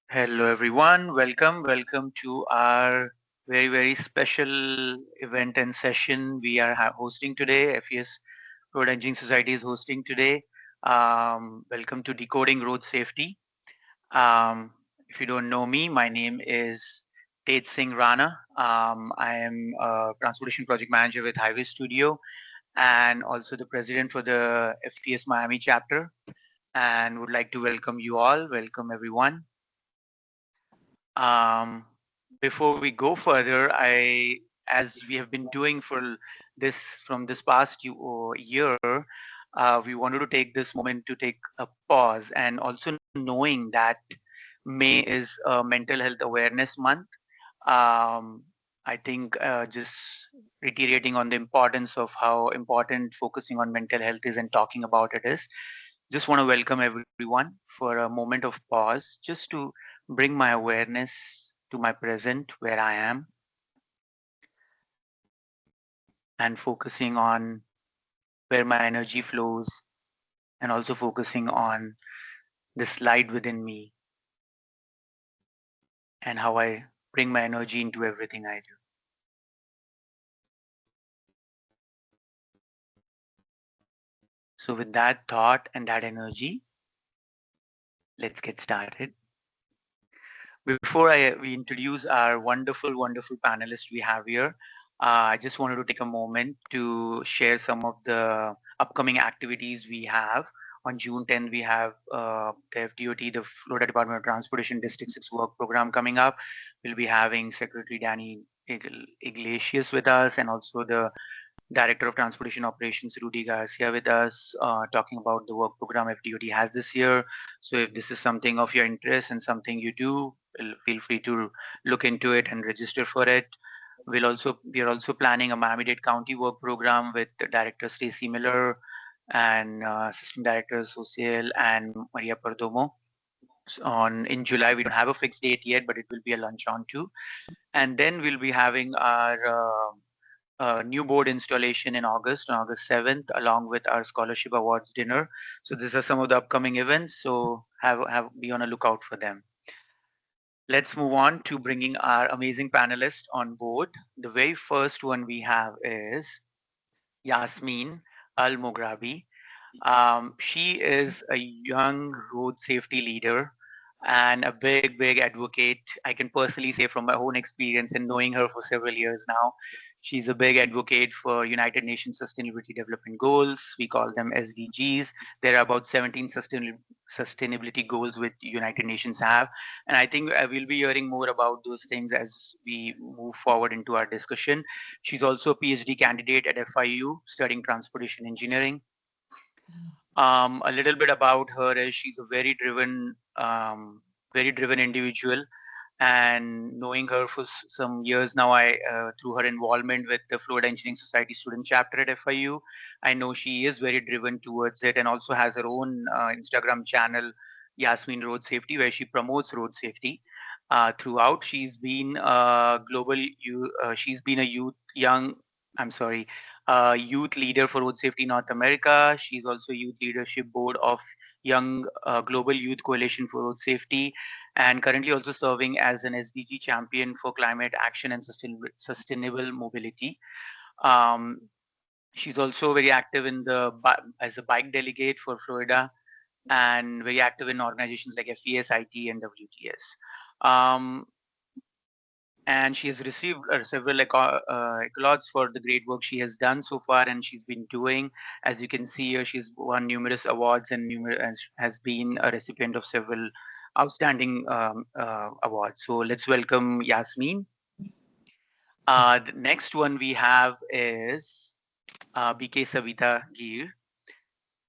Hello, everyone. Welcome to our very special event and session we are hosting today. FES Road Engineering Society is hosting today. Welcome to Decoding Road Safety. If you don't know me, my name is Tej Singh Rana. I am a Transportation Project Manager with Highway Studio and also the President for the FES Miami Chapter. And would like to welcome you all. Welcome, everyone. Um, Before we go further, as we have been doing for this from this past year, we wanted to take this moment to take a pause and also knowing that May is a mental health awareness month. Um, I think just reiterating on the importance of how important focusing on mental health is and talking about it is. Just want to welcome everyone for a moment of pause, just to bring my awareness to my present where I am and focusing on where my energy flows and also focusing on this light within me and how I bring my energy into everything I do. So, with that thought and that energy, let's get started. Before we introduce our wonderful panelists we have here, I just wanted to take a moment to share some of the upcoming activities we have. On June 10th, we have the FDOT, the Florida Department of Transportation District 6 work program coming up. We'll be having Secretary Danny Iglesias with us and also the Director of Transportation Operations, Rudy Garcia, with us, talking about the work program FDOT has this year. So if this is something of your interest and something you do, feel free to look into it and register for it. We are also planning a Miami-Dade County work program with Director Stacy Miller and Assistant Director Social and Maria Perdomo. On in July, we don't have a fixed date yet, but it will be a lunch on too. And then we'll be having our new board installation in August, on August 7th, along with our scholarship awards dinner. So these are some of the upcoming events. So have be on a lookout for them. Let's move on to bringing our amazing panelists on board. The very first one we have is Yasmin Al Mograbi. She is a young road safety leader and a big advocate. I can personally say from my own experience and knowing her for several years now, she's a big advocate for United Nations Sustainability Development Goals. We call them SDGs. There are about 17 sustainability goals which United Nations have. And I think we'll be hearing more about those things as we move forward into our discussion. She's also a PhD candidate at FIU studying transportation engineering. A little bit about her is she's a very driven individual. And knowing her for some years now, I through her involvement with the Florida Engineering Society student chapter at FIU, I know she is very driven towards it, and also has her own Instagram channel, Yasmin Road Safety, where she promotes road safety. Throughout, she's been a youth leader for Road Safety North America. She's also youth leadership board of Young Global Youth Coalition for Road Safety, and currently also serving as an SDG champion for climate action and sustainable mobility. Um, she's also very active in as a bike delegate for Florida, and very active in organizations like FES, IT, and WTS. Um, and she has received several accolades for the great work she has done so far and she's been doing. As you can see here, she's won numerous awards and has been a recipient of several outstanding awards. So let's welcome Yasmin. The next one we have is BK Savita Gir.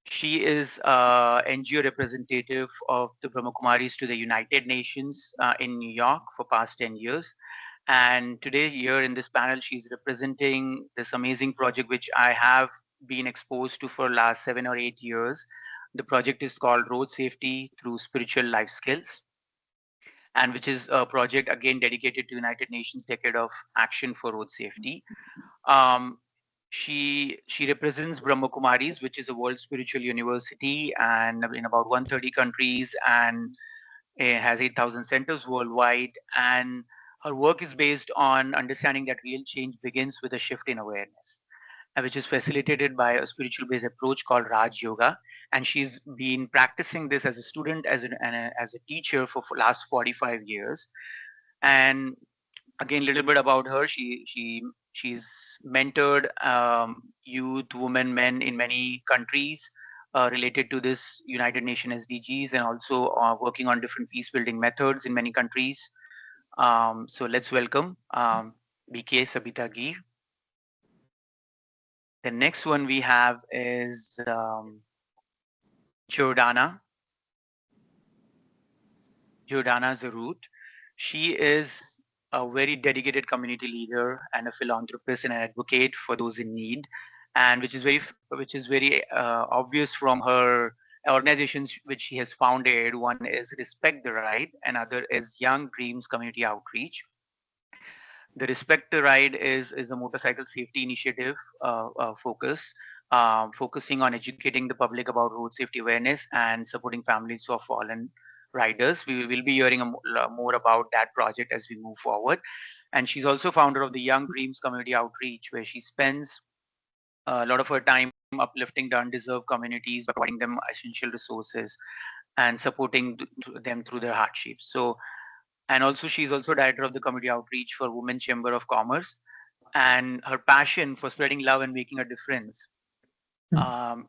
She is NGO representative of the Brahmakumaris to the United Nations in New York for past 10 years. And today, here in this panel, she's representing this amazing project, which I have been exposed to for last 7 or 8 years. The project is called Road Safety Through Spiritual Life Skills, and which is a project again dedicated to United Nations Decade of Action for Road Safety. Um, she represents Brahma Kumaris, which is a world spiritual university, and in about 130 countries, and It has 8,000 centers worldwide, and her work is based on understanding that real change begins with a shift in awareness, which is facilitated by a spiritual based approach called Raj Yoga. And she's been practicing this as a student, as a teacher for last 45 years. And again, a little bit about her. She's mentored youth, women, men in many countries related to this United Nations SDGs, and also working on different peace building methods in many countries. So let's welcome BK Sabita Gir. The next one we have is Jordana Zarut. She is a very dedicated community leader and a philanthropist and an advocate for those in need, and which is very obvious from her organizations which she has founded. One is Respect the Right, another is Young Dreams Community Outreach. The Respect the Ride is a motorcycle safety initiative focusing on educating the public about road safety awareness and supporting families who have fallen riders. We will be hearing more about that project as we move forward. And she's also founder of the Young Dreams Community Outreach, where she spends a lot of her time uplifting the undeserved communities by providing them essential resources and supporting them through their hardships. So, and also she's also director of the community outreach for Women Chamber of Commerce, and her passion for spreading love and making a difference um,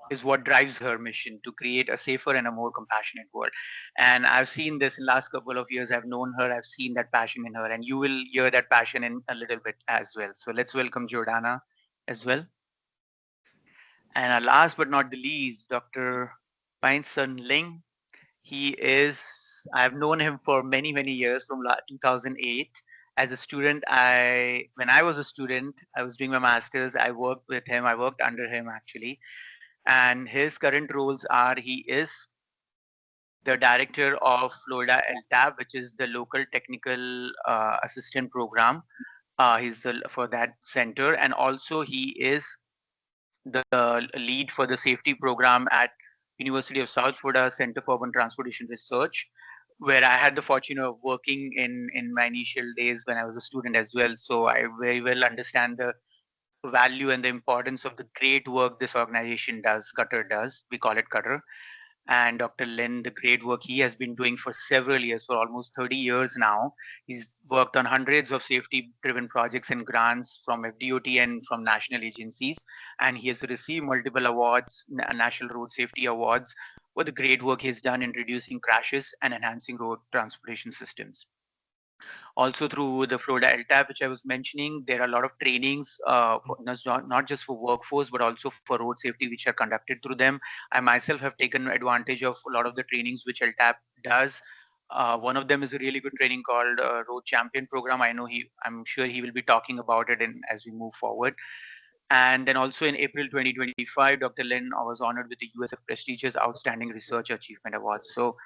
is what drives her mission to create a safer and a more compassionate world. And I've seen this in the last couple of years. I've known her, I've seen that passion in her, and you will hear that passion in a little bit as well. So let's welcome Jordana as well. And last but not the least, Dr. Pain Sun Ling. He is, I've known him for many, many years from 2008. As a student, when I was a student, I was doing my master's. I worked with him. I worked under him actually. And his current roles are he is the director of Florida LTAB, which is the local technical assistant program. For that center, and also he is the lead for the safety program at University of South Florida Center for Urban Transportation Research, where I had the fortune of working in my initial days when I was a student as well. So I very well understand the value and the importance of the great work this organization does. Qatar does. We call it Qatar. And Dr. Lin, the great work he has been doing for several years, for almost 30 years now. He's worked on hundreds of safety-driven projects and grants from FDOT and from national agencies, and he has received multiple awards, National Road Safety Awards, for the great work he's done in reducing crashes and enhancing road transportation systems. Also through the Florida LTAP, which I was mentioning, there are a lot of trainings, not just for workforce, but also for road safety, which are conducted through them. I myself have taken advantage of a lot of the trainings which LTAP does. One of them is a really good training called Road Champion Program. I'm sure he will be talking about it as we move forward. And then also in April 2025, Dr. Lin was honored with the USF prestigious Outstanding Research Achievement Award. So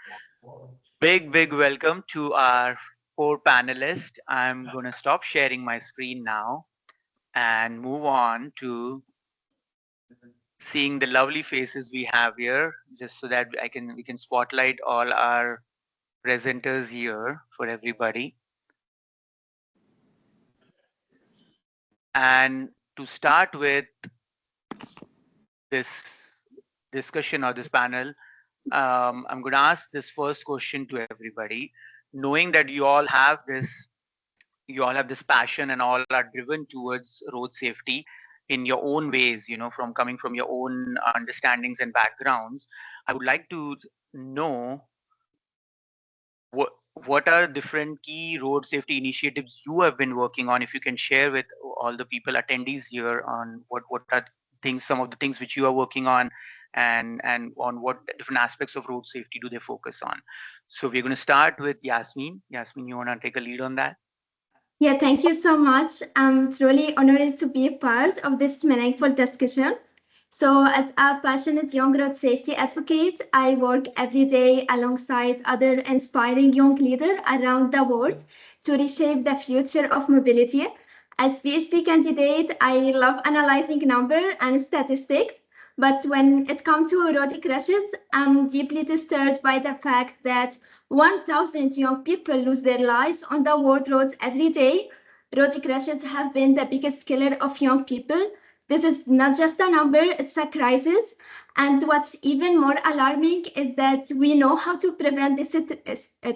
big welcome to our 4 panelists. I'm going to stop sharing my screen now and move on to seeing the lovely faces we have here, just so that we can spotlight all our presenters here for everybody. And to start with this discussion or this panel, I'm going to ask this first question to everybody, knowing that you all have this passion and all are driven towards road safety in your own ways, from coming from your own understandings and backgrounds. I would like to know what are different key road safety initiatives you have been working on, if you can share with all the people attendees here on what are some of the things which you are working on, and on what different aspects of road safety do they focus on. So we're going to start with Yasmin. Yasmin, you want to take a lead on that? Yeah, thank you so much. I'm truly honored to be a part of this meaningful discussion. So, as a passionate young road safety advocate, I work every day alongside other inspiring young leaders around the world to reshape the future of mobility. As PhD candidate, I love analyzing numbers and statistics, but when it comes to road crashes, I'm deeply disturbed by the fact that 1,000 young people lose their lives on the world roads every day. Road crashes have been the biggest killer of young people. This is not just a number, it's a crisis. And what's even more alarming is that we know how to prevent this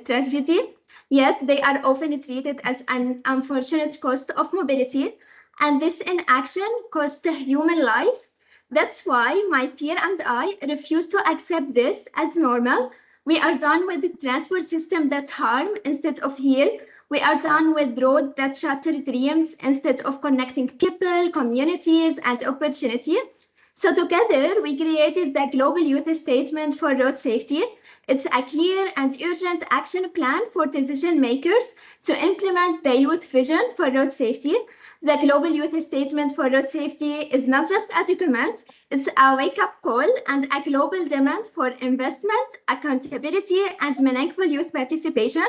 tragedy, yet they are often treated as an unfortunate cost of mobility. And this inaction costs human lives. That's why my peer and I refuse to accept this as normal. We are done with the transport system that harm instead of heal. We are done with roads that shatter dreams instead of connecting people, communities, and opportunity. So together, we created the Global Youth Statement for Road Safety. It's a clear and urgent action plan for decision makers to implement the youth vision for road safety. The Global Youth Statement for Road Safety is not just a document, it's a wake-up call and a global demand for investment, accountability, and meaningful youth participation.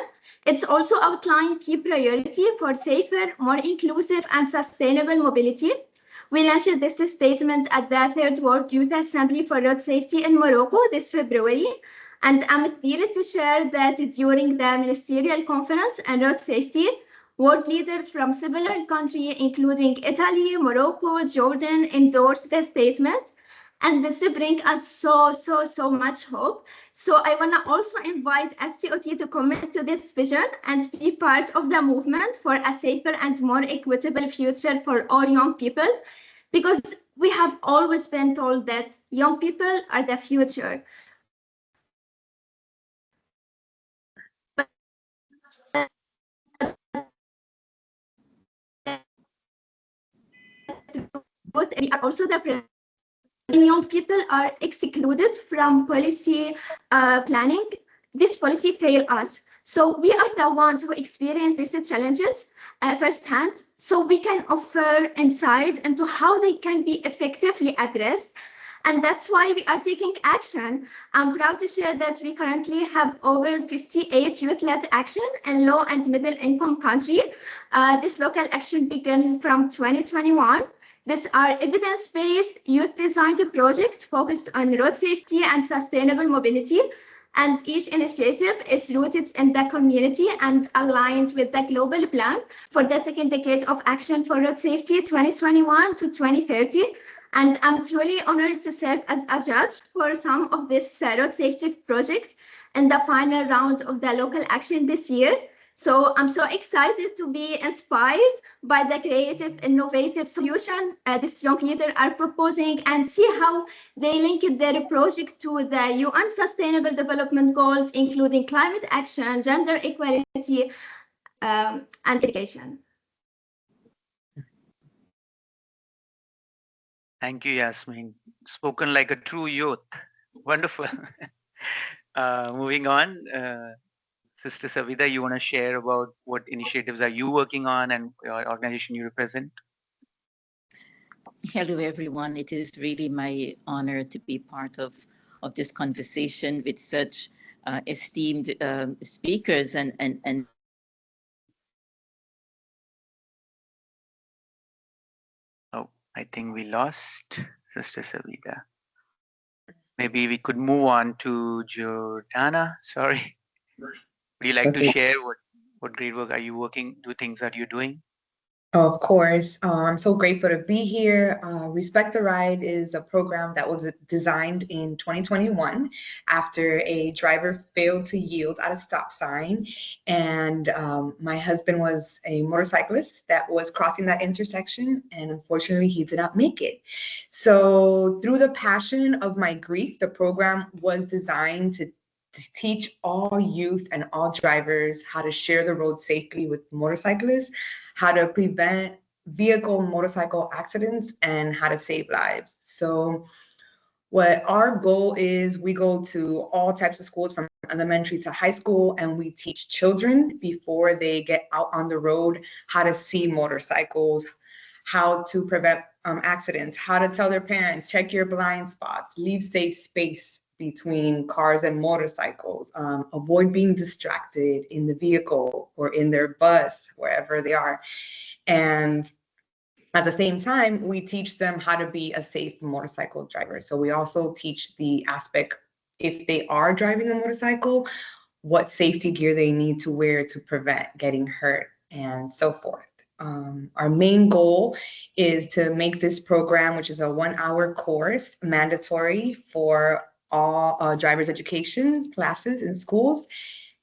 It's also outlined key priority for safer, more inclusive, and sustainable mobility. We launched this statement at the Third World Youth Assembly for Road Safety in Morocco this February. And I'm thrilled to share that during the Ministerial Conference on Road Safety, world leaders from several countries, including Italy, Morocco, Jordan, endorsed the statement. And this brings us so much hope. So I want to also invite FTOT to commit to this vision and be part of the movement for a safer and more equitable future for all young people, because we have always been told that young people are the future. We are also the present. Young people are excluded from policy planning. This policy fails us. So we are the ones who experience these challenges firsthand, so we can offer insight into how they can be effectively addressed. And that's why we are taking action. I'm proud to share that we currently have over 58 youth-led action in low and middle income countries. This local action began from 2021. These are evidence-based, youth-designed projects focused on road safety and sustainable mobility. And each initiative is rooted in the community and aligned with the global plan for the second decade of action for road safety 2021 to 2030. And I'm truly honored to serve as a judge for some of this road safety project in the final round of the local action this year. So I'm so excited to be inspired by the creative, innovative solution these young leaders are proposing and see how they link their project to the UN Sustainable Development Goals, including climate action, gender equality, and education. Thank you, Yasmin. Spoken like a true youth. Wonderful. Moving on, Sister Savita, you want to share about what initiatives are you working on and your organization you represent? Hello, everyone. It is really my honor to be part of this conversation with such esteemed speakers and Oh, I think we lost Sister Savita. Maybe we could move on to Jordana. Sorry. Would you like to share what great work are you working, do things that you're doing? Of course. I'm so grateful to be here. Respect the Ride is a program that was designed in 2021 after a driver failed to yield at a stop sign. And my husband was a motorcyclist that was crossing that intersection, and unfortunately, he did not make it. So through the passion of my grief, the program was designed to teach all youth and all drivers how to share the road safely with motorcyclists, how to prevent motorcycle accidents, and how to save lives. So what our goal is, we go to all types of schools from elementary to high school, and we teach children before they get out on the road how to see motorcycles, how to prevent accidents, how to tell their parents, check your blind spots, leave safe space between cars and motorcycles, avoid being distracted in the vehicle or in their bus, wherever they are. And at the same time, we teach them how to be a safe motorcycle driver. So we also teach the aspect, if they are driving a motorcycle, what safety gear they need to wear to prevent getting hurt, and so forth. Our main goal is to make this program, which is a 1-hour course, mandatory for all driver's education classes in schools.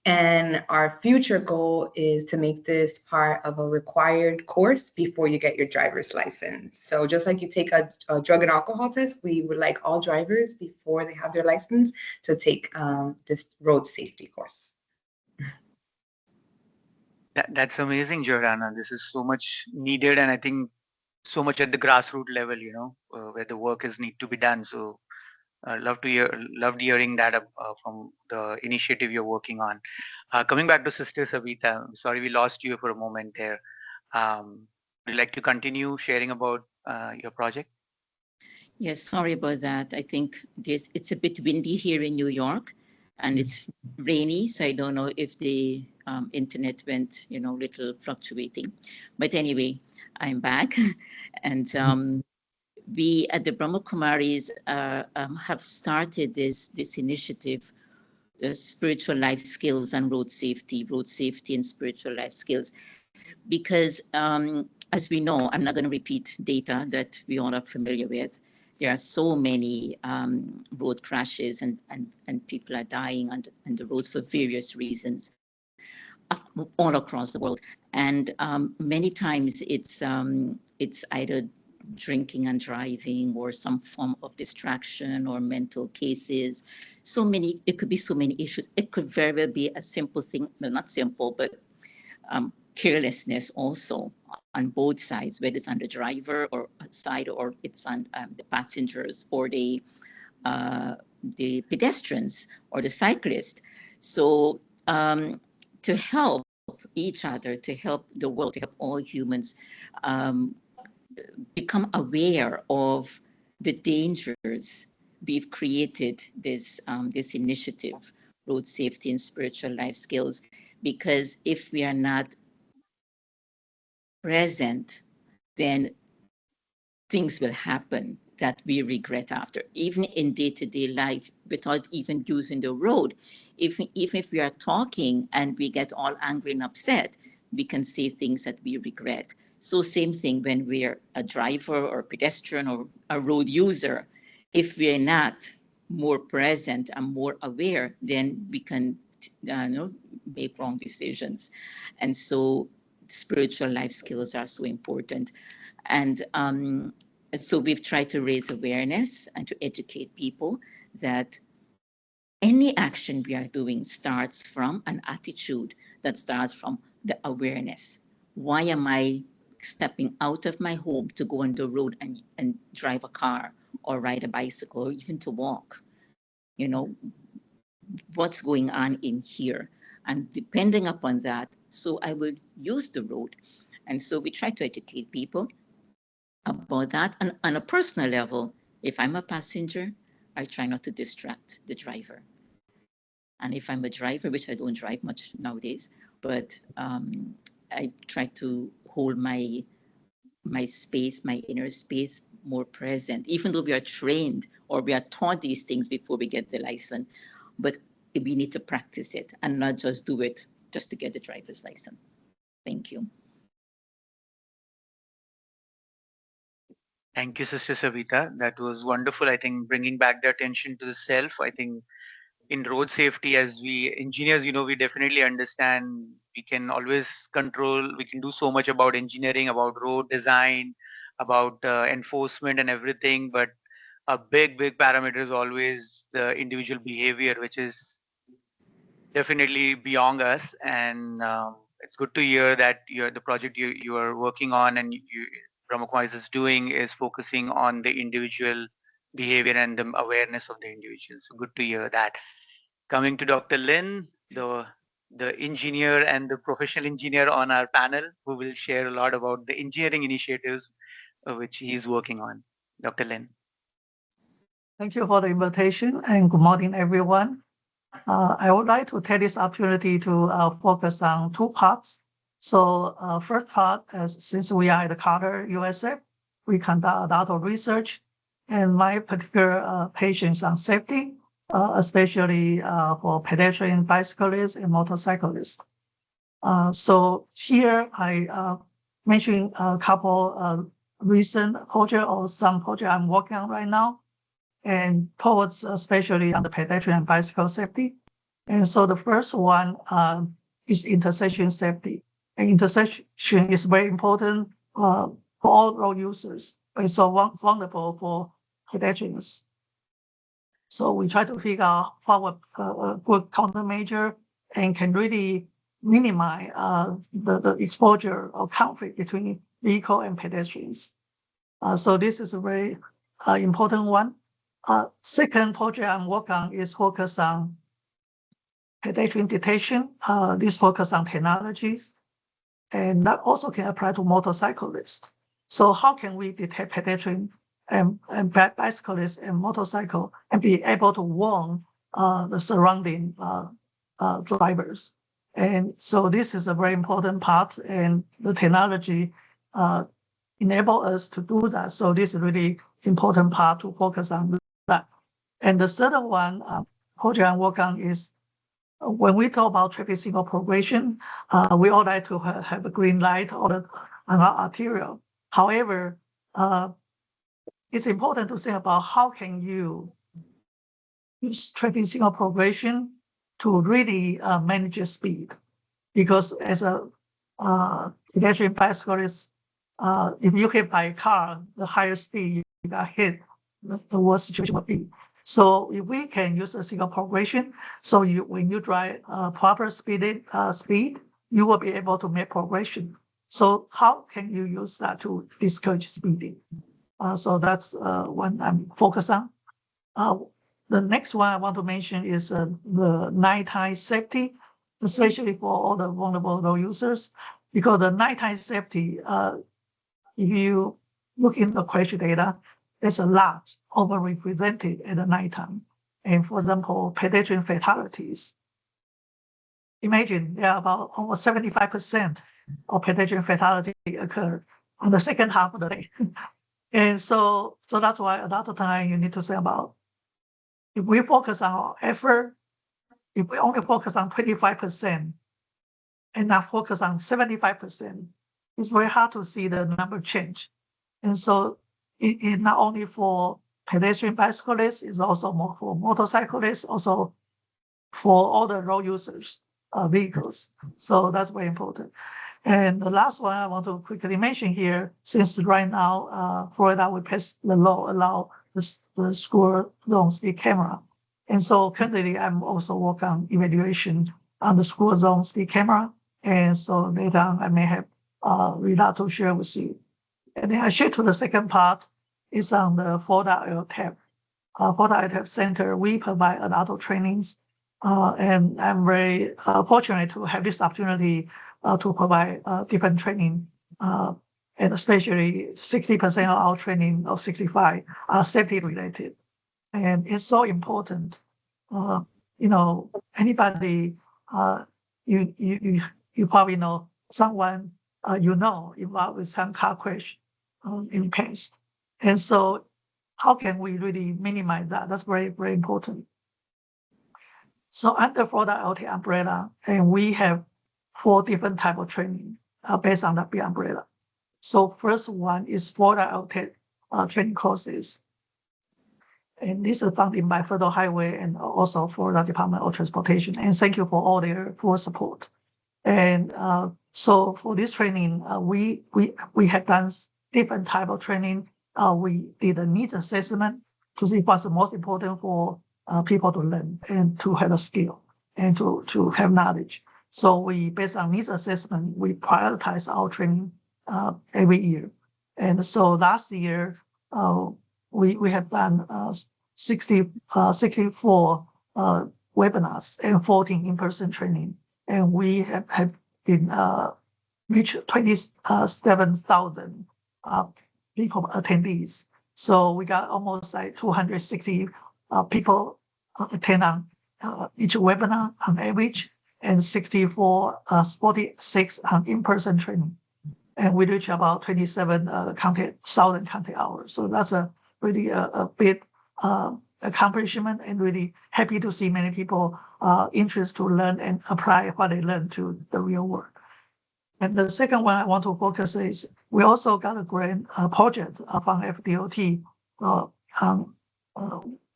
And our future goal is to make this part of a required course before you get your driver's license. So just like you take a drug and alcohol test, we would like all drivers before they have their license to take this road safety course. That's amazing, Jordana. This is so much needed, and I think so much at the grassroots level, where the work is need to be done. So loved hearing that from the initiative you're working on. Coming back to Sister Savita, sorry we lost you for a moment there. Would you like to continue sharing about your project? Yes, sorry about that. I think it's a bit windy here in New York, and it's rainy, so I don't know if the internet went, little fluctuating. But anyway, I'm back, and we at the Brahma Kumaris have started this initiative, spiritual life skills and road safety and spiritual life skills, because as we know, I'm not going to repeat data that we all are familiar with. There are so many road crashes and people are dying on the roads for various reasons all across the world. And many times it's either drinking and driving or some form of distraction or mental cases. It could be so many issues. It could very well be a simple thing, well, not simple, but carelessness also on both sides, whether it's on the driver or side or it's on the passengers or the pedestrians or the cyclists. So to help each other, to help the world, to help all humans become aware of the dangers, we've created this initiative, Road Safety and Spiritual Life Skills, because if we are not present, then things will happen that we regret after, even in day-to-day life, without even using the road. Even if we are talking and we get all angry and upset, we can say things that we regret. So same thing when we're a driver or a pedestrian or a road user. If we're not more present and more aware, then we can make wrong decisions. And so spiritual life skills are so important. And so we've tried to raise awareness and to educate people that any action we are doing starts from an attitude that starts from the awareness. Why am I stepping out of my home to go on the road and drive a car or ride a bicycle or even to walk? What's going on in here? And depending upon that, so I will use the road. And so we try to educate people about that. And on a personal level, if I'm a passenger, I try not to distract the driver. And if I'm a driver, which I don't drive much nowadays, but I try to hold my space, my inner space more present, even though we are trained or we are taught these things before we get the license. But we need to practice it and not just do it just to get the driver's license. Thank you. Thank you, Sister Savita. That was wonderful. I think bringing back the attention to the self. I think in road safety, as we engineers, we definitely understand we can always control, we can do so much about engineering, about road design, about enforcement and everything. But a big parameter is always the individual behavior, which is definitely beyond us. And it's good to hear that the project you are working on and Brahma Kumaris is doing is focusing on the individual behavior and the awareness of the individual. So good to hear that. Coming to Dr. Lin, the engineer and the professional engineer on our panel, who will share a lot about the engineering initiatives which he is working on. Dr. Lin. Thank you for the invitation and good morning, everyone. I would like to take this opportunity to focus on two parts. So first part, since we are at the Carter USA, we conduct a lot of research, and my particular patients on safety especially for pedestrian, bicyclists, and motorcyclists. So here I mentioned a couple recent project or some project I'm working on right now, and towards especially on the pedestrian and bicycle safety. And so the first one is intersection safety. And intersection is very important for all road users. It's so wonderful for pedestrians. So we try to figure out what a good countermeasure and can really minimize the exposure or conflict between vehicle and pedestrians. So this is a very important one. Second project I'm working on is focused on pedestrian detection. This focus on technologies, and that also can apply to motorcyclists. So how can we detect pedestrian and bicyclists and motorcycle and be able to warn the surrounding drivers? And so this is a very important part, and the technology enable us to do that. So this is really important part to focus on that. And the third one project I'm working on is when we talk about traffic signal progression, we all like to have a green light on our arterial. However, it's important to think about how can you use traffic signal progression to really manage your speed. Because as a pedestrian bicyclist, if you hit by a car, the higher speed you got hit, the worse situation would be. So if we can use a signal progression, so when you drive proper speed, you will be able to make progression. So how can you use that to discourage speeding? So that's one I'm focused on. The next one I want to mention is the nighttime safety, especially for all the vulnerable road users, because the nighttime safety, if you look in the crash data, there's a lot overrepresented at the nighttime. And for example, pedestrian fatalities. Imagine there are about almost 75% of pedestrian fatality occur on the second half of the day. And so that's why a lot of time you need to think about, if we focus on our effort, if we only focus on 25% and not focus on 75%, it's very hard to see the number change. And so it not only for pedestrian bicyclists, it's also more for motorcyclists, also for all the road users, vehicles. So that's very important. And the last one I want to quickly mention here, since right now, Florida will pass the law allow the school zone speed camera. And so currently I'm also working on evaluation on the school zone speed camera. And so later on I may have results to share with you. And then I shift to the second part is on the Florida LTAP. Florida LTAP Center, we provide a lot of trainings. And I'm very fortunate to have this opportunity to provide different training. And especially 60% of our training or 65 are safety related. And it's so important. Anybody, you probably know someone involved with some car crash in the past. And so how can we really minimize that? That's very, very important. So under Florida LT umbrella, and we have 4 different types of training based on that big umbrella. So first one is Florida LT training courses. And this is funded by Federal Highway and also Florida Department of Transportation. And thank you for all their full support. And so for this training, we have done different type of training. We did a needs assessment to see what's the most important for people to learn and to have a skill and to have knowledge. So we, based on needs assessment, we prioritize our training every year. And so last year, we have done 64 webinars and 14 in-person training. And we have been reached 27,000 people attendees. So we got almost like 260 people attend on each webinar on average, and 46 on in-person training. And we reach about 27,000 content hours. So that's a really a big accomplishment, and really happy to see many people interested to learn and apply what they learn to the real world. And the second one I want to focus is we also got a grant project from FDOT on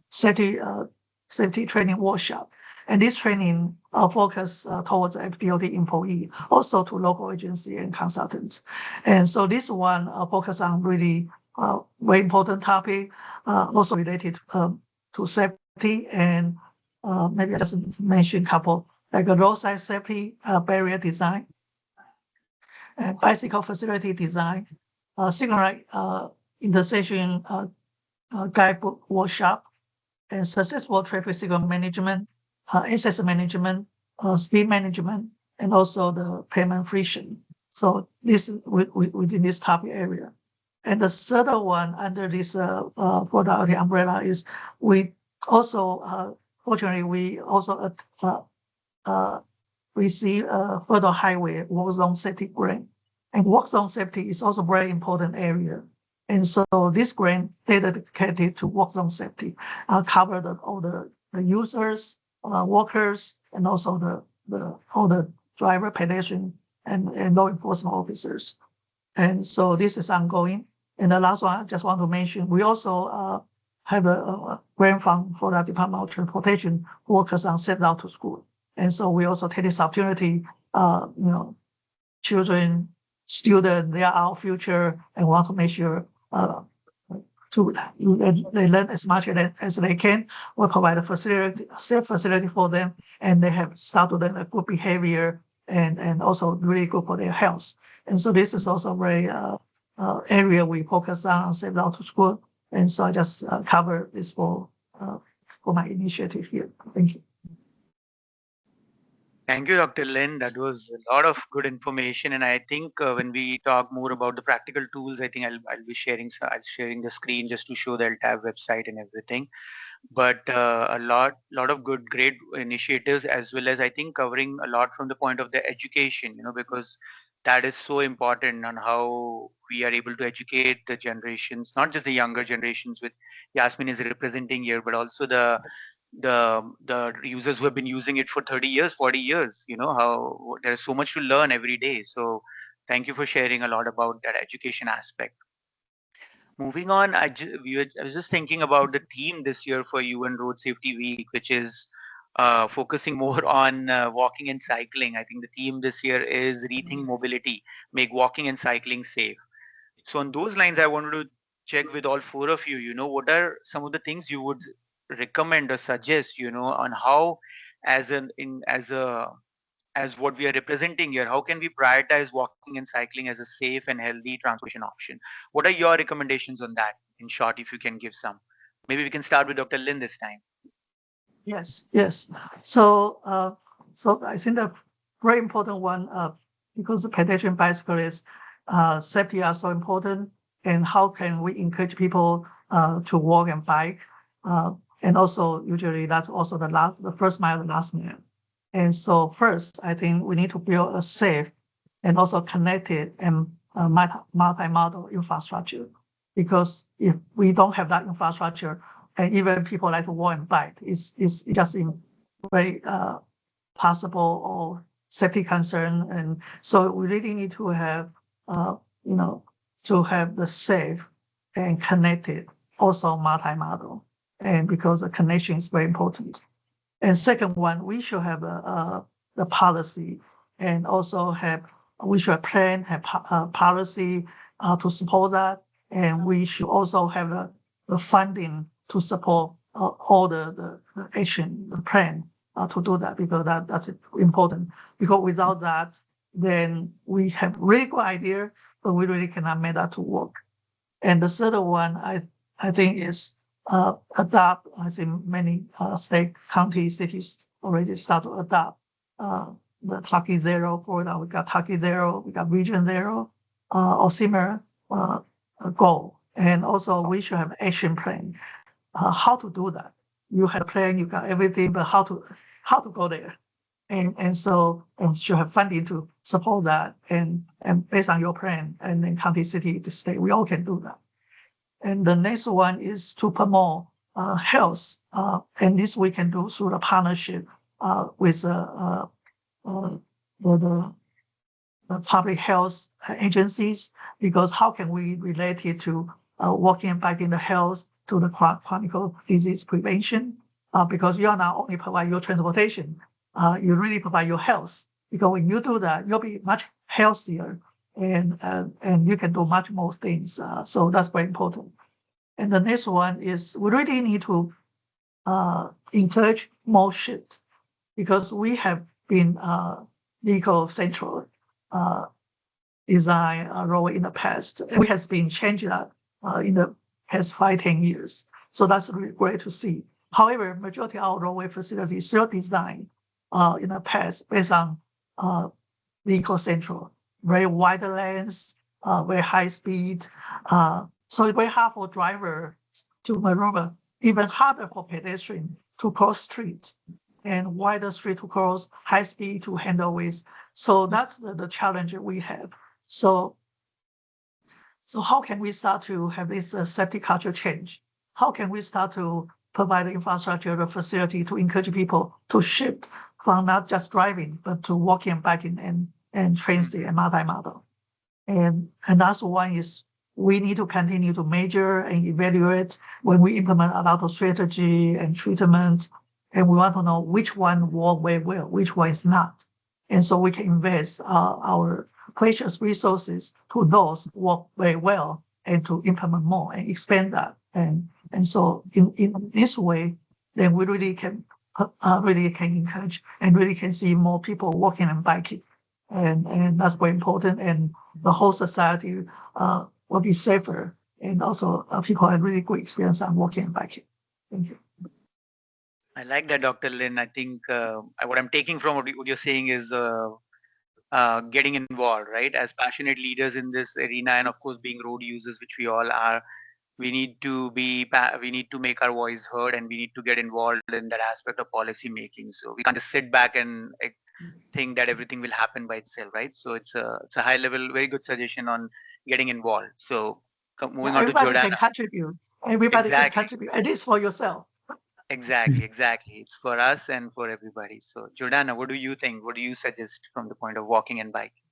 safety training workshop. And this training focus towards FDOT employee, also to local agency and consultants. And so this one focus on really very important topic, also related to safety, and maybe I just mention a couple, like a roadside safety barrier design, and bicycle facility design, signal light intersection guidebook workshop, and successful traffic signal management, access management, speed management, and also the payment friction. So this is within this topic area. And the third one under this product umbrella is we also, fortunately, we also receive a further highway work zone safety grant. And work zone safety is also a very important area. And so this grant dedicated to work zone safety covered all the users, workers, and also all the driver, pedestrian, and law enforcement officers. And so this is ongoing. And the last one I just want to mention, we also have a grant fund for the Department of Transportation focus on safe route to school. And so we also take this opportunity, children, students, they are our future, and want to make sure they learn as much as they can. We provide a facility, safe facility for them, and they have started to learn a good behavior and also really good for their health. And so this is also a very area we focus on safe route to school. And so I just cover this for my initiative here. Thank you. Thank you, Dr. Lin. That was a lot of good information, and I think when we talk more about the practical tools, I think I'll be sharing the screen just to show the LTAB website and everything. But a lot of great initiatives, as well as I think covering a lot from the point of the education, because that is so important on how we are able to educate the generations, not just the younger generations, with Yasmin is representing here, but also the users who have been using it for 30 years, 40 years, how there's so much to learn every day. So thank you for sharing a lot about that education aspect. Moving on, I was just thinking about the theme this year for UN Road Safety Week, which is focusing more on walking and cycling. I think the theme this year is Rethink Mobility, Make Walking and Cycling Safe. So on those lines, I wanted to check with all four of you, what are some of the things you would recommend or suggest, on how as what we are representing here, how can we prioritize walking and cycling as a safe and healthy transportation option? What are your recommendations on that? In short, if you can give some. Maybe we can start with Dr. Lin this time. Yes. So I think the very important one, because the pedestrian bicyclists, safety are so important, and how can we encourage people to walk and bike? And also usually that's also the first mile, the last mile. And so first, I think we need to build a safe and also connected and multi-model infrastructure. Because if we don't have that infrastructure, and even people like to walk and bike, it's just very possible or safety concern. And so we really need to have, to have the safe and connected, also multi-model. And because the connection is very important. And second one, we should have the policy, and also we should plan, have policy to support that. And we should also have the funding to support all the action, the plan to do that, because that's important. Because without that, then we have really good idea, but we really cannot make that to work. And the third one, I think is adopt. I think many state, county, cities already start to adopt the Taki Zero. For now, we got Taki Zero, we got Region Zero, or similar goal. And also, we should have action plan. How to do that? You have a plan, you got everything, but how to go there? And so should have funding to support that, and based on your plan, and then county, city, to state, we all can do that. And the next one is to promote health, and this we can do through the partnership with the public health agencies, because how can we relate it to walking and biking the health to the chronic disease prevention? Because you are not only provide your transportation, you really provide your health. Because when you do that, you'll be much healthier, and you can do much more things. So that's very important. And the next one is we really need to encourage more shift, because we have been vehicle central design role in the past. We has been changing that in the past 5-10 years. So that's really great to see. However, majority of our roadway facilities still designed in the past based on vehicle central, very wide lanes, very high speed. So it's very hard for driver to maneuver, even harder for pedestrian to cross street, and wider street to cross, high speed to handle with. So that's the challenge that we have. So how can we start to have this safety culture change? How can we start to provide the infrastructure, the facility to encourage people to shift from not just driving, but to walking and biking and transit and multi-modal? And that's one is we need to continue to measure and evaluate when we implement a lot of strategy and treatment, and we want to know which one work very well, which one is not. And so we can invest our precious resources to those work very well and to implement more and expand that. And so in this way, then we really can encourage and really can see more people walking and biking. And that's very important. And the whole society will be safer. And also people have really good experience on walking and biking. Thank you. I like that, Dr. Lin. I think what I'm taking from what you're saying is getting involved, right? As passionate leaders in this arena, and of course being road users, which we all are, we need to make our voice heard, and we need to get involved in that aspect of policy making. So we can't just sit back and think that everything will happen by itself, right? So it's a high level, very good suggestion on getting involved. So moving on to Everybody Jordana. can contribute. Everybody can Exactly. contribute, at least for yourself. Exactly. It's for us and for everybody. So Jordana, what do you think? What do you suggest from the point of walking and biking?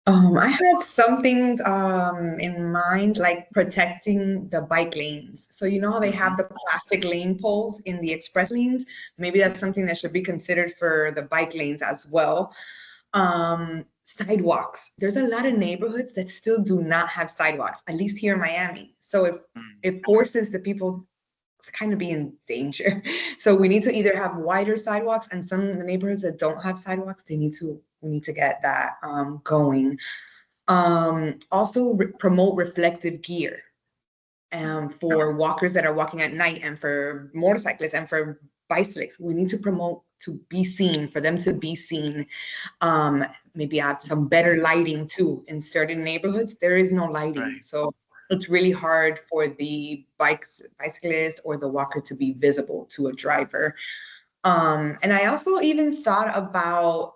I had some things in mind, like protecting the bike lanes. So you know how they have the plastic lane poles in the express lanes? Maybe that's something that should be considered for the bike lanes as well. Sidewalks. There's a lot of neighborhoods that still do not have sidewalks, at least here in Miami. So it forces the people to kind of be in danger. So we need to either have wider sidewalks, and some of the neighborhoods that don't have sidewalks, we need to get that going. Also promote reflective gear for walkers that are walking at night, and for motorcyclists and for bicyclists. We need to promote to be seen, for them to be seen. Maybe have some better lighting too. In certain neighborhoods, there is no lighting. Right. So it's really hard for the bicyclist or the walker to be visible to a driver. And I also even thought about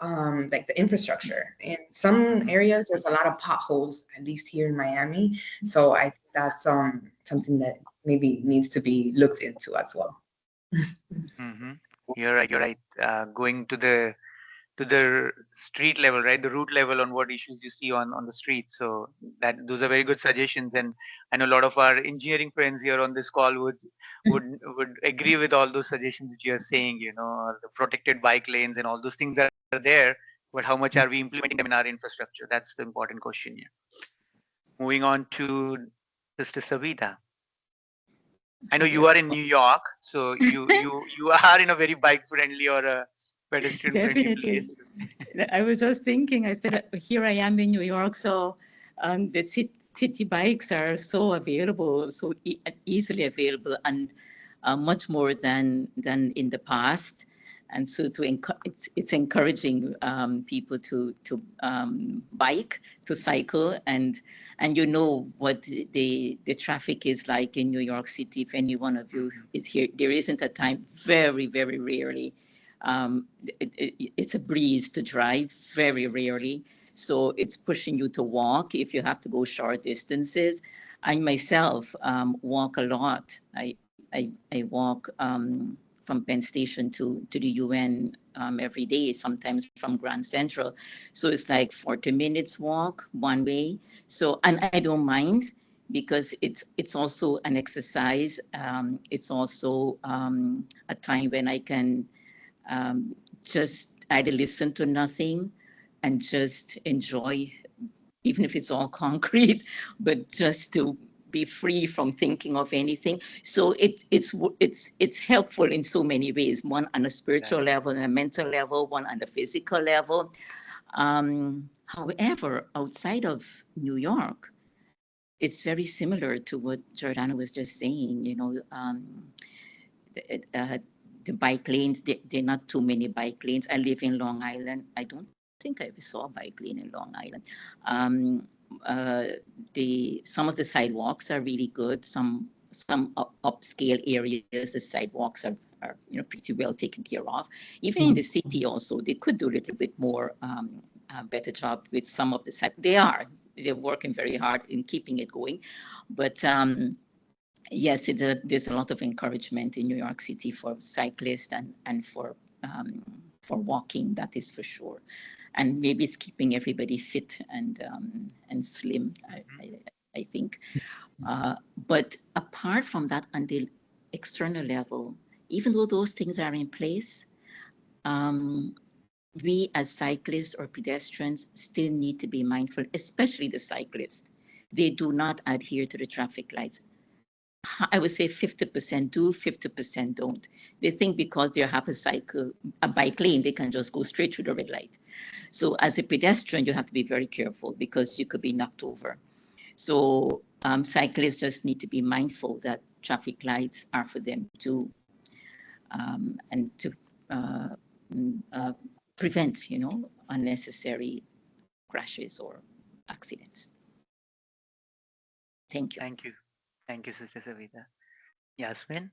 like the infrastructure. In some areas, there's a lot of potholes, at least here in Miami. So I think that's something that maybe needs to be looked into as well. Mm-hmm. You're right. Going to the street level, right? The root level on what issues you see on the street. So those are very good suggestions. And I know a lot of our engineering friends here on this call would agree with all those suggestions that you are saying, the protected bike lanes and all those things that are there, but how much are we implementing them in our infrastructure? That's the important question here. Moving on to Sister Savita. I know you are in New York, so you are in a very bike friendly or a pedestrian friendly place. I was just thinking, I said, here I am in New York, so the city bikes are so available, so easily available, and much more than in the past. And so it's encouraging people to bike, to cycle, and you know what the traffic is like in New York City. If any one of you is here, there isn't a time, very, very rarely. It's a breeze to drive, very rarely. So it's pushing you to walk if you have to go short distances. I myself walk a lot. I walk from Penn Station to the UN every day, sometimes from Grand Central. So it's like 40 minutes walk one way. So, and I don't mind because it's also an exercise. It's also a time when I can just either listen to nothing and just enjoy, even if it's all concrete, but just to be free from thinking of anything. So it's helpful in so many ways. One on a spiritual level, and a mental level, one on the physical level. However, outside of New York, it's very similar to what Jordana was just saying. You know, the bike lanes, there are not too many bike lanes. I live in Long Island. I don't think I ever saw a bike lane in Long Island. Some of the sidewalks are really good. Some upscale areas, the sidewalks are pretty well taken care of. Even in the city also, they could do a little bit more better job with some of the side. They're working very hard in keeping it going, but yes, there's a lot of encouragement in New York City for cyclists and for walking. That is for sure, and maybe it's keeping everybody fit and slim. I think, but apart from that, on the external level, even though those things are in place, we as cyclists or pedestrians still need to be mindful, especially the cyclists. They do not adhere to the traffic lights. I would say 50% do, 50% don't. They think because they have a bike lane, they can just go straight through the red light. So as a pedestrian, you have to be very careful because you could be knocked over. So cyclists just need to be mindful that traffic lights are for them too, and to prevent, unnecessary crashes or accidents. Thank you. Thank you. Thank you, Sister Savita. Yasmin?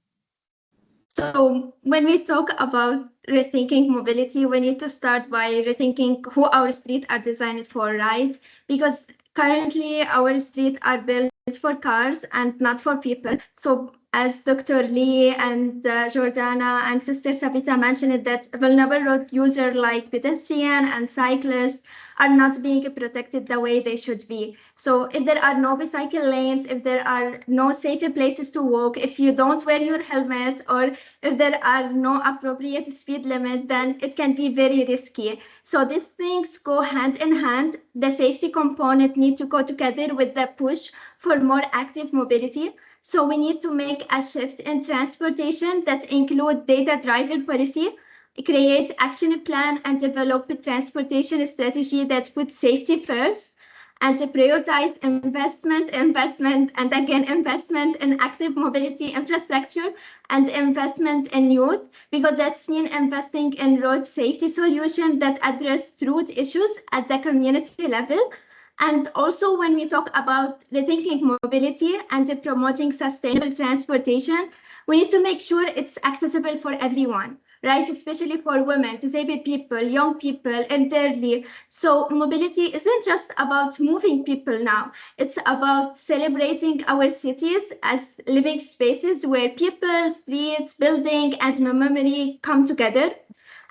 So when we talk about rethinking mobility, we need to start by rethinking who our streets are designed for, right? Because currently our streets are built for cars and not for people. So as Dr. Lee and Jordana and Sister Savita mentioned, that vulnerable road users like pedestrian and cyclists are not being protected the way they should be. So if there are no bicycle lanes, if there are no safe places to walk, if you don't wear your helmet, or if there are no appropriate speed limit, then it can be very risky. So these things go hand in hand. The safety component need to go together with the push for more active mobility. So we need to make a shift in transportation that include data-driven policy, create action plan, and develop a transportation strategy that puts safety first, and to prioritize investment, and again investment in active mobility infrastructure and investment in youth, because that's mean investing in road safety solutions that address root issues at the community level. And also when we talk about rethinking mobility and promoting sustainable transportation, we need to make sure it's accessible for everyone, right? Especially for women, disabled people, young people, elderly. So mobility isn't just about moving people now. It's about celebrating our cities as living spaces where people, streets, building, and memory come together.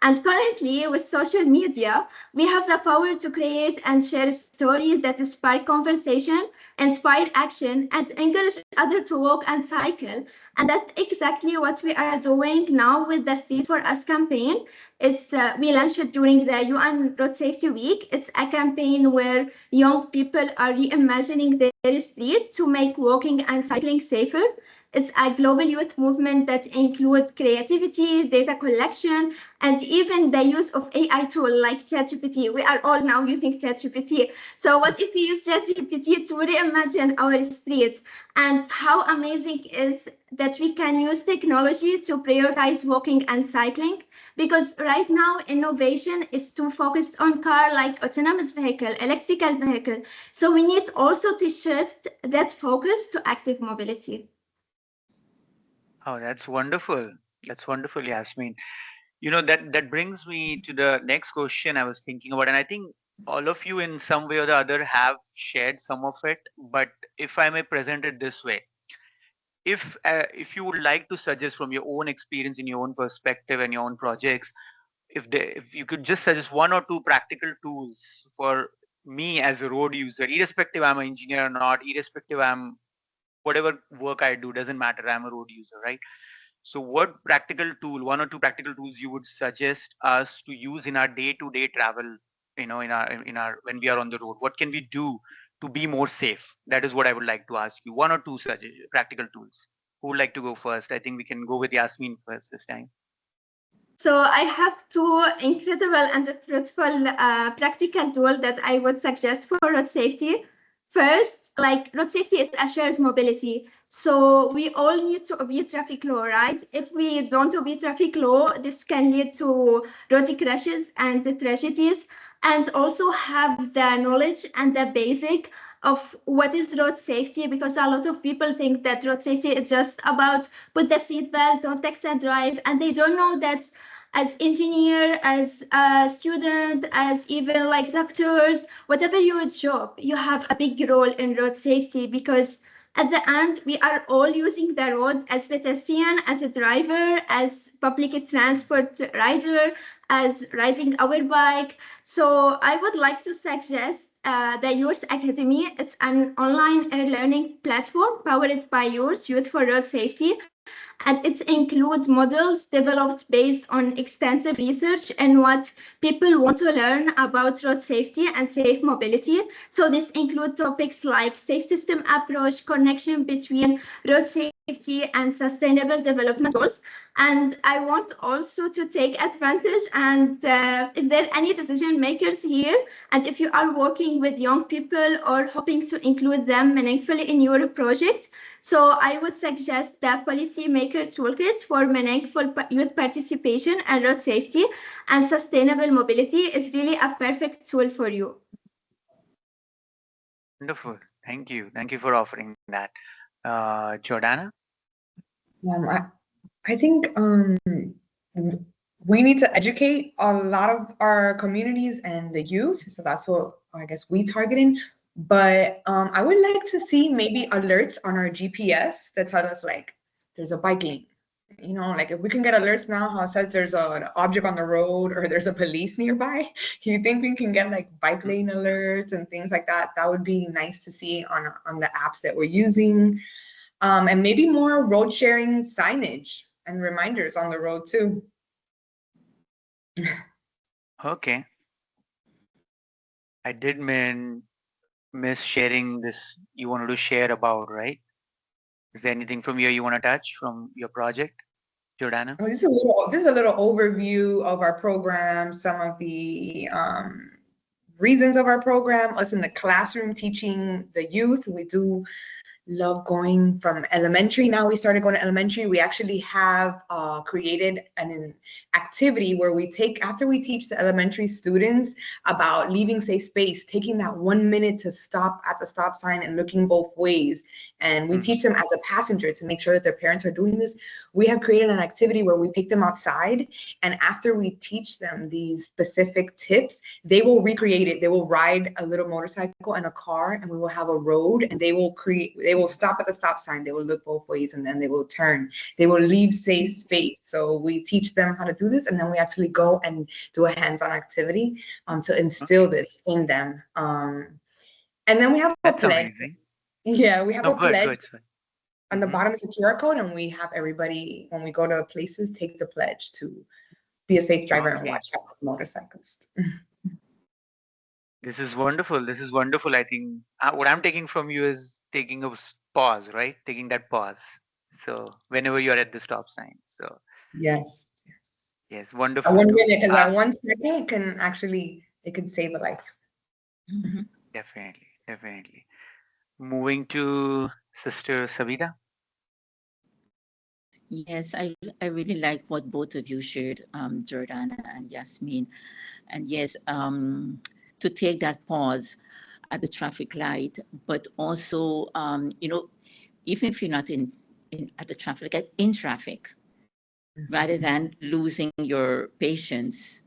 And currently, with social media, we have the power to create and share stories that inspire conversation, inspire action, and encourage others to walk and cycle. And that's exactly what we are doing now with the Street for Us campaign. We launched it during the UN Road Safety Week. It's a campaign where young people are reimagining their street to make walking and cycling safer. It's a global youth movement that includes creativity, data collection, and even the use of AI tools like ChatGPT. We are all now using ChatGPT. So what if we use ChatGPT to reimagine our streets? And how amazing is that we can use technology to prioritize walking and cycling? Because right now, innovation is too focused on car, like autonomous vehicle, electrical vehicle. So we need also to shift that focus to active mobility. Oh, that's wonderful. That's wonderful, Yasmin. That brings me to the next question I was thinking about, and I think all of you in some way or the other have shared some of it, but if I may present it this way, if you would like to suggest from your own experience, in your own perspective and your own projects, if you could just suggest one or two practical tools for me as a road user, irrespective I'm an engineer or not, irrespective I'm whatever work I do, doesn't matter, I'm a road user, right? So what practical tool, one or two practical tools you would suggest us to use in our day-to-day travel, in our when we are on the road? What can we do to be more safe? That is what I would like to ask you. One or two such practical tools. Who would like to go first? I think we can go with Yasmin first this time. So I have two incredible and fruitful practical tools that I would suggest for road safety. First, like road safety is a shared mobility. So we all need to obey traffic law, right? If we don't obey traffic law, this can lead to road crashes and tragedies, and also have the knowledge and the basic of what is road safety, because a lot of people think that road safety is just about put the seatbelt, don't text and drive, and they don't know that as engineer, as a student, as even like doctors, whatever your job, you have a big role in road safety, because at the end, we are all using the road as pedestrian, as a driver, as public transport rider, as riding our bike. So I would like to suggest the Yours Academy. It's an online learning platform powered by Yours Youth for Road Safety, and it includes models developed based on extensive research and what people want to learn about road safety and safe mobility. So this includes topics like safe system approach, connection between road safety and sustainable development goals. And I want also to take advantage, and if there are any decision makers here, and if you are working with young people or hoping to include them meaningfully in your project, so I would suggest the Policymaker Toolkit for meaningful youth participation and road safety and sustainable mobility is really a perfect tool for you. Wonderful. Thank you. Thank you for offering that. Jordana? I think we need to educate a lot of our communities and the youth. So that's what I guess we targeting. But I would like to see maybe alerts on our GPS that tell us like there's a bike lane. You know, like if we can get alerts now, how it says there's an object on the road or there's a police nearby. You think we can get like bike lane alerts and things like that? That would be nice to see on the apps that we're using. And maybe more road sharing signage and reminders on the road too. Okay. I did miss sharing this you wanted to share about, right? Is there anything from you want to touch from your project, Jordana? Oh, this is a little overview of our program, some of the reasons of our program, us in the classroom teaching the youth. We do love going from elementary. Now we started going to elementary. We actually have created an activity where we take, after we teach the elementary students about leaving safe space, taking that 1 minute to stop at the stop sign and looking both ways. And we teach them as a passenger to make sure that their parents are doing this. We have created an activity where we take them outside, and after we teach them these specific tips, they will recreate it. They will ride a little motorcycle and a car, and we will have a road, and they will stop at the stop sign. They will look both ways, and then they will turn. They will leave safe space. So we teach them how to do this, and then we actually go and do a hands-on activity to instill this in them. And then we have That's a pledge. amazing. Yeah, we have a Good, pledge. good. On the bottom is a QR code, and we have everybody, when we go to places, take the pledge to be a safe driver and watch out for motorcyclists. This is wonderful. This is wonderful. I think what I'm taking from you is taking a pause, right? Taking that pause. So whenever you're at the stop sign. So Yes. yes, wonderful. 1 minute, because that 1 second can actually, it can save a life. Definitely, definitely. Moving to Sister Savita. Yes, I really like what both of you shared, Jordana and Yasmin. And yes, to take that pause at the traffic light, but also, even if you're not in at the traffic light, in traffic, rather than losing your patience.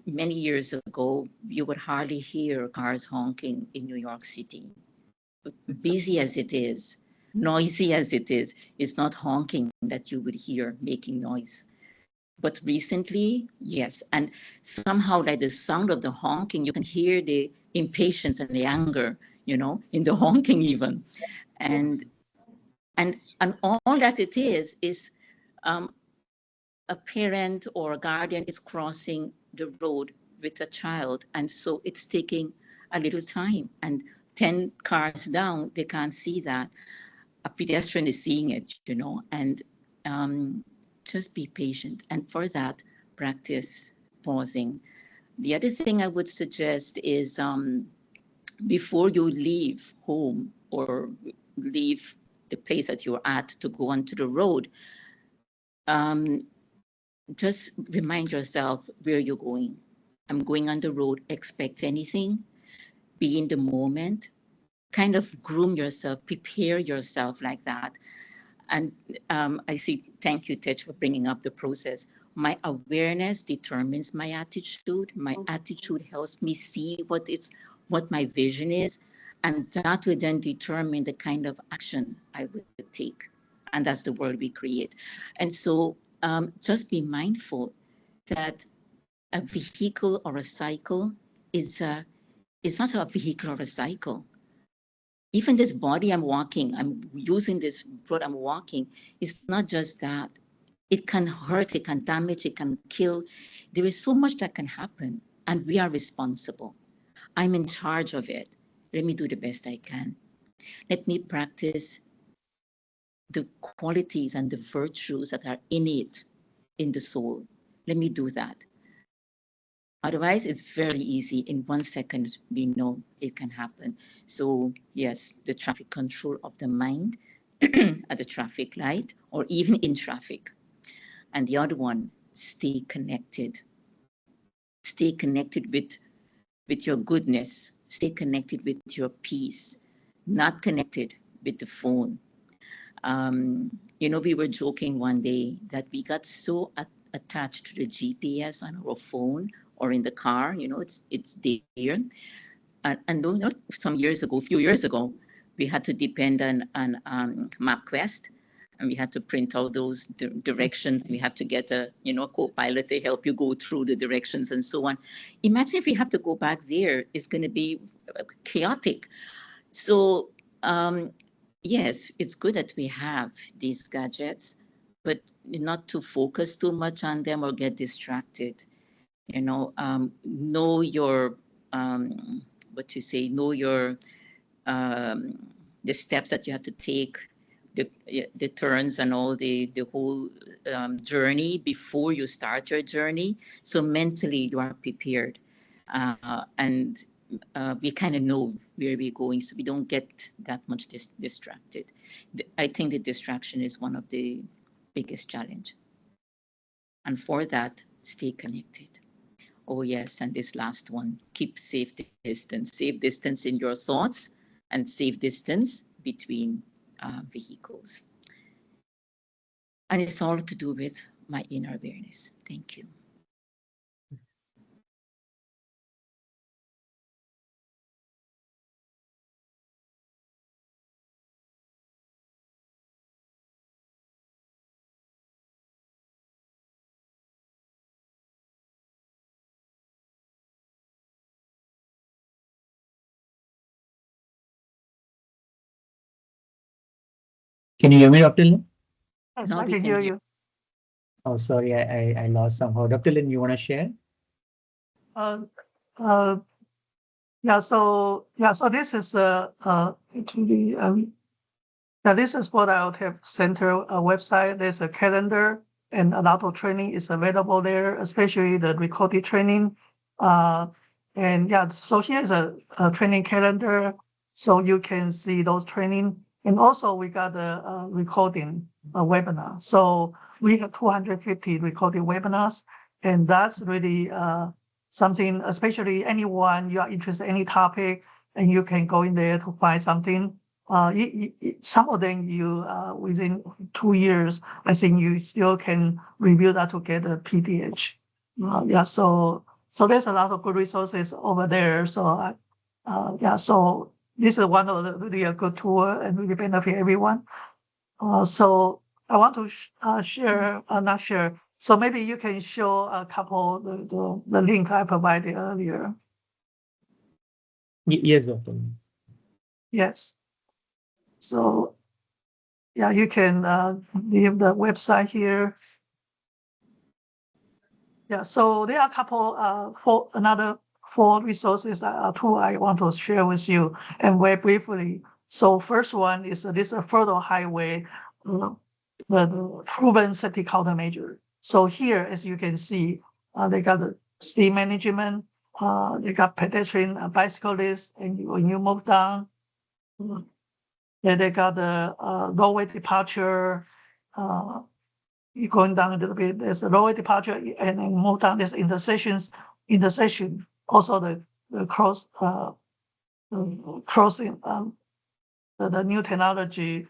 Many years ago, you would hardly hear cars honking in New York City. busy as it is, noisy as it is, it's not honking that you would hear making noise. But recently, yes, and somehow like the sound of the honking, you can hear the impatience and the anger, in the honking even. And all that it is a parent or a guardian is crossing the road with a child, and so it's taking a little time, and 10 cars down, they can't see that. A pedestrian is seeing it, and just be patient. And for that, practice pausing. The other thing I would suggest is before you leave home or leave the place that you're at to go onto the road, just remind yourself where you're going. I'm going on the road, expect anything, be in the moment, kind of groom yourself, prepare yourself like that. And I see, thank you, Tej, for bringing up the process. My awareness determines my attitude. My attitude helps me see what my vision is. And that would then determine the kind of action I would take. And that's the world we create. And so just be mindful that a vehicle or a cycle is not a vehicle or a cycle. Even this body I'm walking, I'm using this road I'm walking, it's not just that. It can hurt, it can damage, it can kill. There is so much that can happen, and we are responsible. I'm in charge of it. Let me do the best I can. Let me practice the qualities and the virtues that are innate in the soul. Let me do that. Otherwise, it's very easy. In 1 second, we know it can happen. So yes, the traffic control of the mind at the traffic light or even in traffic. And the other one, stay connected. Stay connected with your goodness. Stay connected with your peace, not connected with the phone. We were joking one day that we got so attached to the GPS on our phone or in the car, it's there. And a few years ago, we had to depend on MapQuest, and we had to print out those directions. We had to get a co-pilot to help you go through the directions and so on. Imagine if we have to go back there, it's going to be chaotic. So yes, it's good that we have these gadgets, but not to focus too much on them or get distracted. Know your know your the steps that you have to take, the turns and all the whole journey before you start your journey. So mentally you are prepared, and we kind of know where we're going, so we don't get that much distracted. I think the distraction is one of the biggest challenge. And for that, stay connected. Oh yes, and this last one, keep safe distance. Safe distance in your thoughts and safe distance between vehicles. And it's all to do with my inner awareness. Thank you. Can you hear me, Dr. Lin? Yes, Now I we can can hear hear. you. Oh, sorry, I lost somehow. Dr. Lin, you want to share? Uh, uh, so this is actually this is what our TAP Center website. There's a calendar and a lot of training is available there, especially the recorded training. So here's a training calendar, so you can see those training. And also we got a recording webinar. So we have 250 recorded webinars, and that's really something, especially anyone you are interested in any topic, and you can go in there to find something. Some of them you within 2 years, I think you still can review that to get a PDH. So there's a lot of good resources over there. So this is one of the really a good tool and really benefit everyone. So I want to share, not share. So maybe you can show a couple the link I provided earlier. Yes, Dr. Yes. So yeah, you can leave the website here. Yeah, so there are a couple another four resources tool I want to share with you and very briefly. So first one is this further highway, the proven safety countermeasure. So here, as you can see, they got the speed management, they got pedestrian, bicyclists, and when you move down, then they got the roadway departure. You're going down a little bit, there's a roadway departure, and then move down, there's intersection, also the crossing, the new technology,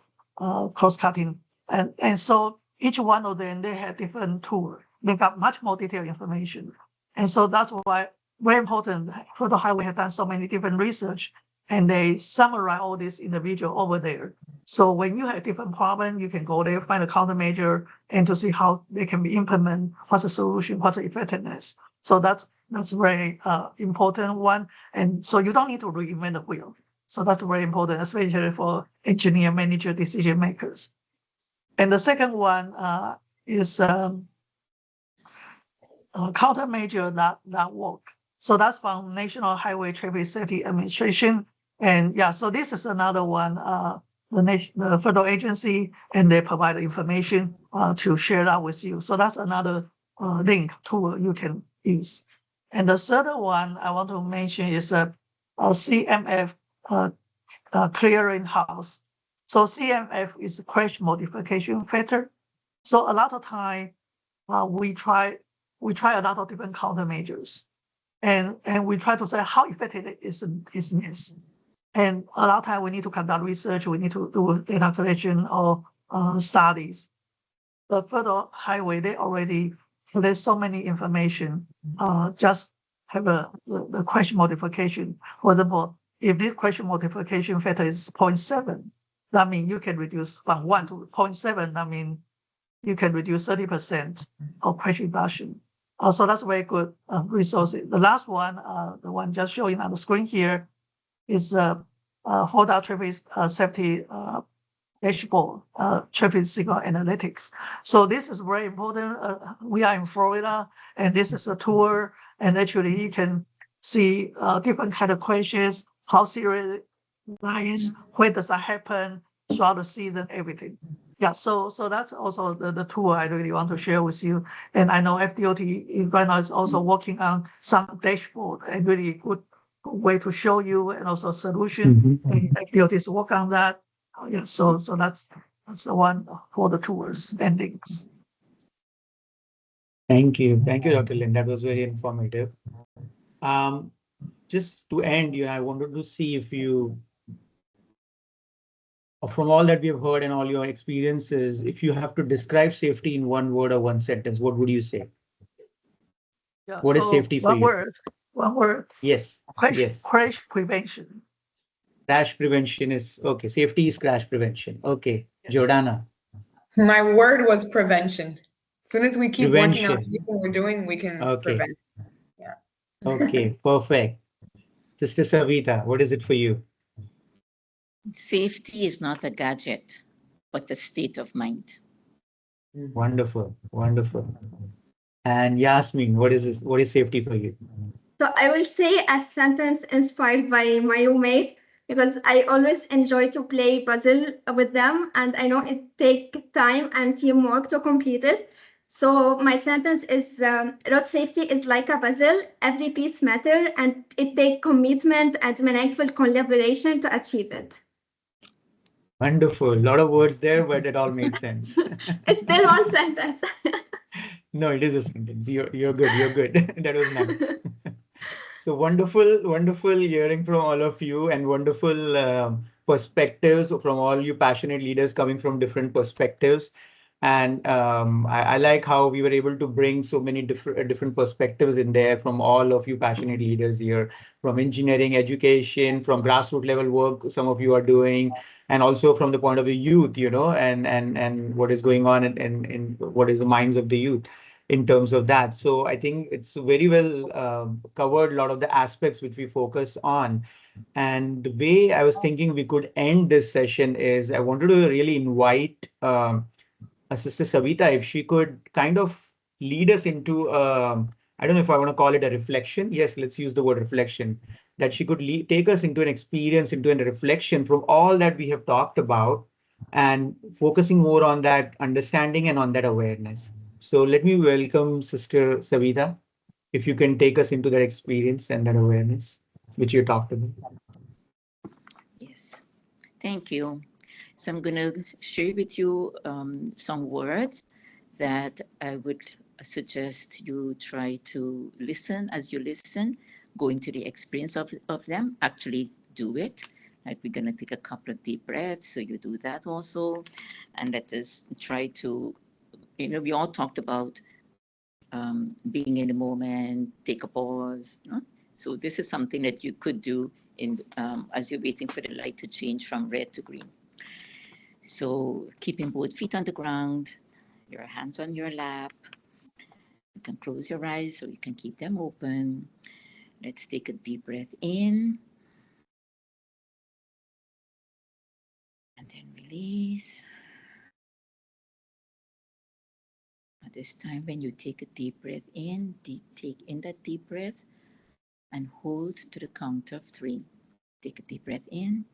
cross-cutting. And so each one of them, they have different tools. They got much more detailed information. And so that's why very important, Photo Highway have done so many different research, and they summarize all this individual over there. So when you have different problem, you can go there, find a countermeasure, and to see how they can be implemented, what's the solution, what's the effectiveness. So that's very important one. And so you don't need to reinvent the wheel. So that's very important, especially for engineer, manager, decision makers. And the second one is countermeasure that work. So that's from National Highway Traffic Safety Administration. And yeah, so this is another one, the federal agency, and they provide information to share that with you. So that's another link tool you can use. And the third one I want to mention is a CMF clearinghouse. So CMF is crash modification factor. So a lot of time we try a lot of different countermeasures, and we try to say how effective is this. And a lot of time we need to conduct research, we need to do data collection or studies. The federal highway, there's so many information, just have the crash modification. For example, if this crash modification factor is 0.7, that means you can reduce from 1 to 0.7, that means you can reduce 30% of crash reduction. So that's very good resources. The last one, the one just showing on the screen here, is hold out traffic safety dashboard, traffic signal analytics. So this is very important. We are in Florida, and this is a tour, and actually you can see different kind of crashes, how serious that is, when does that happen, throughout the season, everything. Yeah, so that's also the tool I really want to share with you. And I know FDOT right now is also working on some dashboard, and really good way to show you, and also solution. And FDOT is working on that. Yeah, so that's the one for the tours and links. Thank you, Dr. Lin. That was very informative. Just to end, I wanted to see if you, from all that we have heard and all your experiences, if you have to describe safety in one word or one sentence, what would you say? Yeah, what is safety for you? One word. Yes. Crash prevention. Crash prevention is okay. Safety is crash prevention. Okay. Yes. Jordana. My word was prevention. As soon as we keep working on what we're doing, we can prevent. Yeah. Okay, perfect. Sister Savita, what is it for you? Safety is not a gadget, but a state of mind. Wonderful, wonderful. And Yasmin, what is this? What is safety for you? So I will say a sentence inspired by my roommate, because I always enjoy to play puzzle with them, and I know it takes time and teamwork to complete it. So my sentence is, road safety is like a puzzle. Every piece matters, and it takes commitment and meaningful collaboration to achieve it. Wonderful. A lot of words there, but it all made sense. It's still one sentence. No, it is a sentence. You're good. You're good. That was nice. So wonderful hearing from all of you, and wonderful perspectives from all you passionate leaders coming from different perspectives. And I like how we were able to bring so many different perspectives in there from all of you passionate leaders here, from engineering, education, from grassroots level work some of you are doing, and also from the point of the youth, and what is going on in what is the minds of the youth in terms of that. So I think it's very well covered a lot of the aspects which we focus on. And the way I was thinking we could end this session is I wanted to really invite Sister Savita, if she could kind of lead us into, I don't know if I want to call it a reflection. Yes, let's use the word reflection. That she could take us into an experience, into a reflection from all that we have talked about, and focusing more on that understanding and on that awareness. So let me welcome Sister Savita, if you can take us into that experience and that awareness which you talked about. Yes, thank you. So I'm going to share with you some words that I would suggest you try to listen. As you listen, go into the experience of them, actually do it. Like, we're going to take a couple of deep breaths, so you do that also. And let us try to, we all talked about being in the moment, take a pause. So this is something that you could do as you're waiting for the light to change from red to green. So keeping both feet on the ground, your hands on your lap. You can close your eyes or you can keep them open. Let's take a deep breath in. And then release. At this time, when you take a deep breath in, take in that deep breath and hold to the count of 3. Take a deep breath in.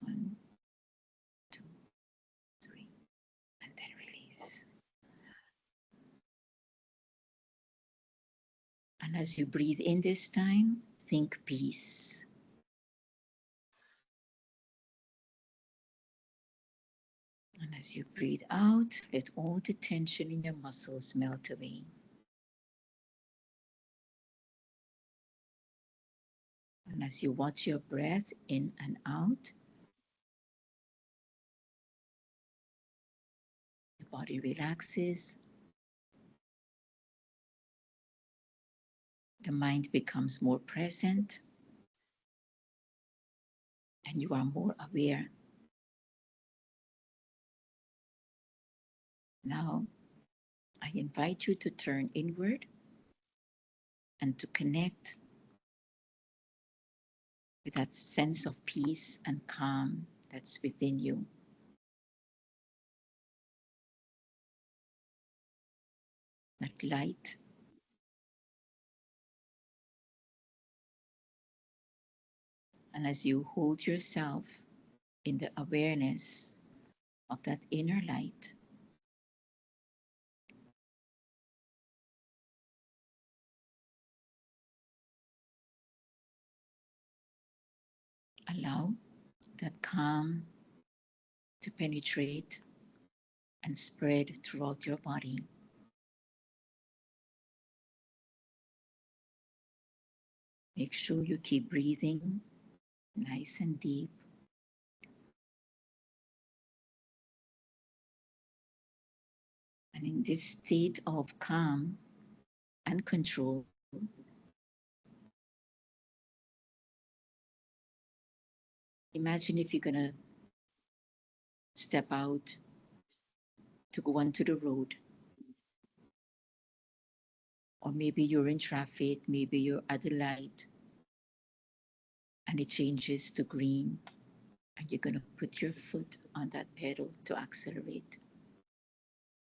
1, 2, 3, and then release. And as you breathe in this time, think peace. And as you breathe out, let all the tension in your muscles melt away. And as you watch your breath in and out, your body relaxes. The mind becomes more present. And you are more aware. Now, I invite you to turn inward and to connect with that sense of peace and calm that's within you. That light. And as you hold yourself in the awareness of that inner light, allow that calm to penetrate and spread throughout your body. Make sure you keep breathing nice and deep. And in this state of calm and control, imagine if you're going to step out to go onto the road. Or maybe you're in traffic, maybe you're at the light, and it changes to green, and you're going to put your foot on that pedal to accelerate.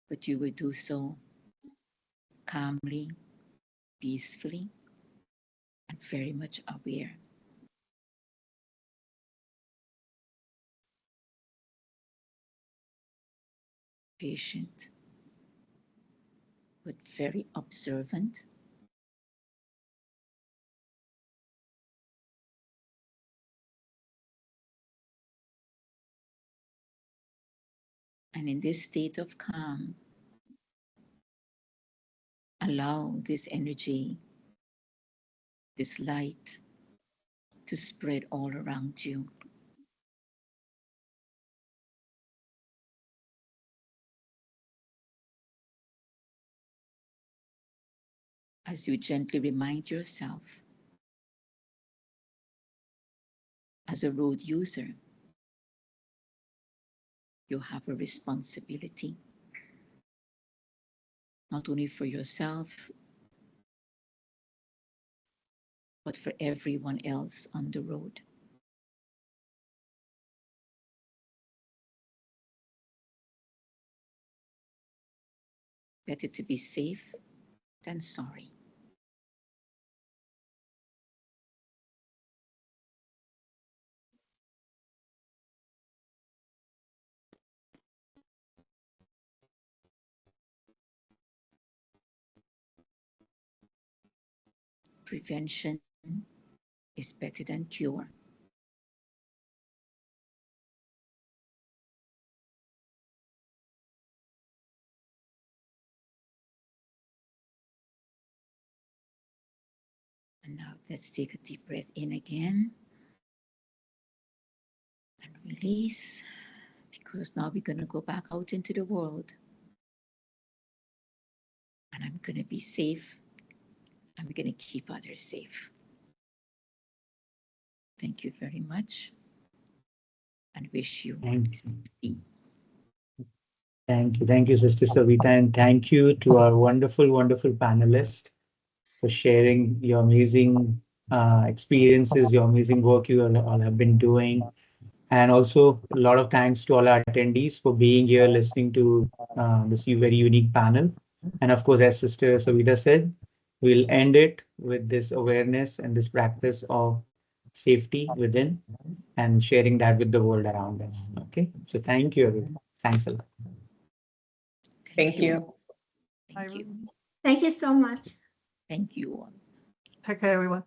But you will do so calmly, peacefully, and very much aware. Patient, but very observant. And in this state of calm, allow this energy, this light, to spread all around you. as you gently remind yourself, as a road user, you have a responsibility, not only for yourself, but for everyone else on the road. Better to be safe than sorry. Prevention is better than cure. And now let's take a deep breath in again and release, because now we're going to go back out into the world. And I'm going to be safe, and we're going to keep others safe. Thank you very much, and wish you safety. Thank you, Sister Savita, and thank you to our wonderful, wonderful panelists for sharing your amazing experiences, your amazing work you all have been doing. And also a lot of thanks to all our attendees for being here, listening to this very unique panel. And of course, as Sister Savita said, we'll end it with this awareness and this practice of safety within and sharing that with the world around us. Okay, so thank you, everyone. Thanks a lot. Thank you. Thank you. Thank you so much. Thank you all. Take care, everyone.